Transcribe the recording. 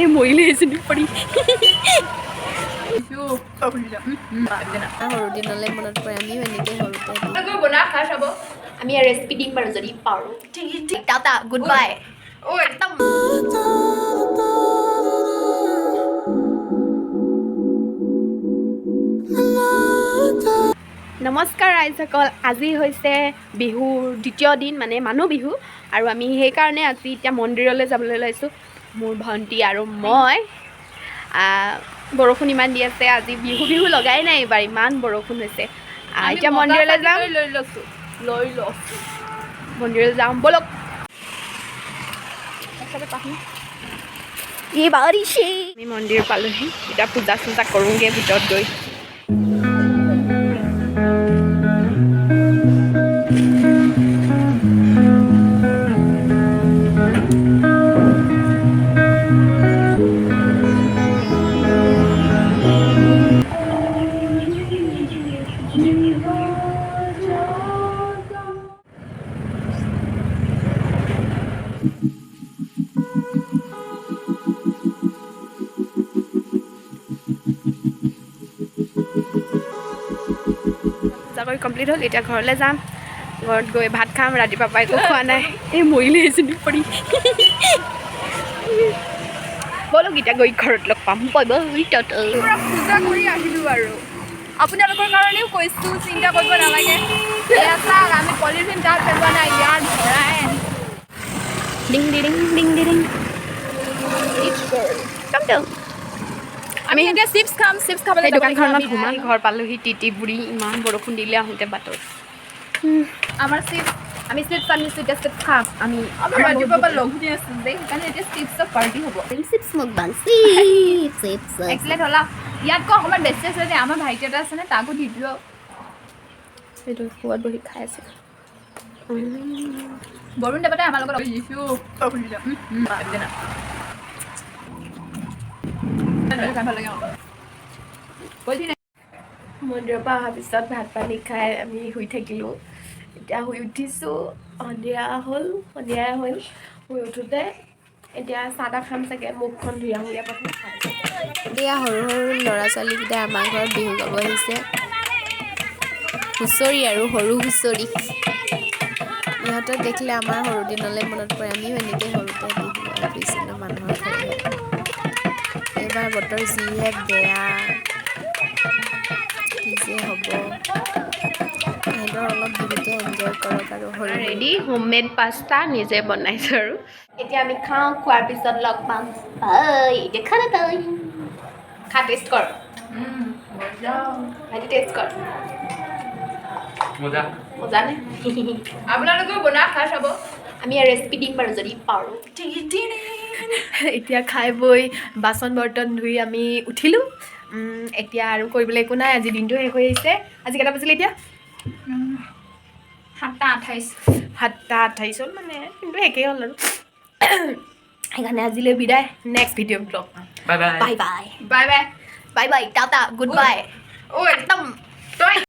এই মৰিলে এজনী পৰি সৰু দিনলৈ মনত পৰে আমিও এনেকৈ সৰুতে বনা খাই চাব আমি ৰেচিপি দিম বাৰু যদি পাৰোঁ টাটা গুড বাই একদম নমস্কাৰ ৰাইজসকল আজি হৈছে বিহুৰ দ্বিতীয় দিন মানে মানুহ বিহু আৰু আমি সেইকাৰণে আজি এতিয়া মন্দিৰলৈ যাবলৈ লৈছোঁ মোৰ ভণ্টি আৰু মই বৰষুণ ইমান দি আছে আজি বিহু বিহু লগাই নাই এইবাৰ ইমান বৰষুণ হৈছে এতিয়া মন্দিৰলৈ যাম লৈ লৈছোঁ মন্দিৰলৈ যাম ব'লক আমি মন্দিৰ পালোহি এতিয়া পূজা চূজা কৰোঁগৈ ভিতৰত গৈ কৰি কমপ্লিট হ'ল এতিয়া ঘৰলৈ যাম ঘৰত গৈ ভাত খাম ৰাতিপুৱা পৰা একো খোৱা নাই এই মৰিলে এজনী পৰি ব'লক এতিয়া গৈ ঘৰত লগ পাম পূজা কৰি আহিলোঁ আৰু আপোনালোকৰ কাৰণেও কৈছোঁ চিন্তা কৰিব নালাগে চাওক আমি পলিথিন তাত পেলোৱা নাই ইয়াত ভৰাই ডিং ডিং ডিং ডিং আমি এতিয়া চিপছ খাম চিপছ খাবলৈ দোকানখনত ঘূমাই ঘৰ পালোহি টিটি বুঢ়ী ইমান বৰষুণ দিলে আহোঁতে বাটত আমাৰ চিপছ আমি চিপছ আনিছোঁ এতিয়া চিপছ খাম আমি ৰাতিপুৱাৰ পৰা লঘু দি আছোঁ যে সেইকাৰণে এতিয়া চিপছৰ পাৰ্টি হ'ব চিপছ মোক বাং চিপছ এক্সিলেণ্ট হ'লা ইয়াতকৈ অকণমান বেছি আছে যে আমাৰ ভাইটি এটা আছেনে তাকো দি দিলোঁ সেইটো খোৱাত বহি খাই আছে বৰুণ দেৱতাই আমাৰ লগত মন্দিৰৰ পৰা অহাৰ পিছত ভাত পানী খাই আমি শুই থাকিলোঁ এতিয়া শুই উঠিছোঁ সন্ধিয়াই হ'ল শুই উঠোঁতে এতিয়া চাহ তাহ খাম চাগে মুখখন ধুই আহোঁগৈ প্ৰথম খাই এতিয়া সৰু সৰু ল'ৰা ছোৱালীকেইটা আমাৰ ঘৰত বিহু গাব আহিছে হুঁচৰি আৰু সৰু হুঁচৰি ইহঁতক দেখিলে আমাৰ সৰু দিনলৈ মনত পৰে আমিও এনেকৈ সৰুতে বিহু গাই ফুৰিছিলোঁ মানুহৰ ঘৰে এইবাৰ বতৰ যিহে বেয়া কি যে হ'ব সিহঁতৰ অলপ বিহুতে এনজয় কৰক আৰু সৰু ৰেডি হোমমেড পাস্তা নিজে বনাইছোঁ আৰু এতিয়া আমি খাওঁ খোৱাৰ পিছত লগ পাম এতিয়া খানা টাইম খা টেষ্ট কৰ ভাইটি টেষ্ট কৰ মজা নে আপোনালোকেও বনা খাই চাব আমি ৰেচিপি দিম বাৰু যদি পাৰোঁ এতিয়া খাই বৈ বাচন বৰ্তন ধুই আমি উঠিলোঁ এতিয়া আৰু কৰিবলৈ একো নাই আজি দিনটো শেষ হৈ আহিছে আজি কেইটা বাজিলে এতিয়া 7:28 হ'ল মানে কিন্তু একেই হ'ল আৰু সেইকাৰণে আজিলৈ বিদায় next video' blog bye bye bye bye bye bye Tata good bye একদম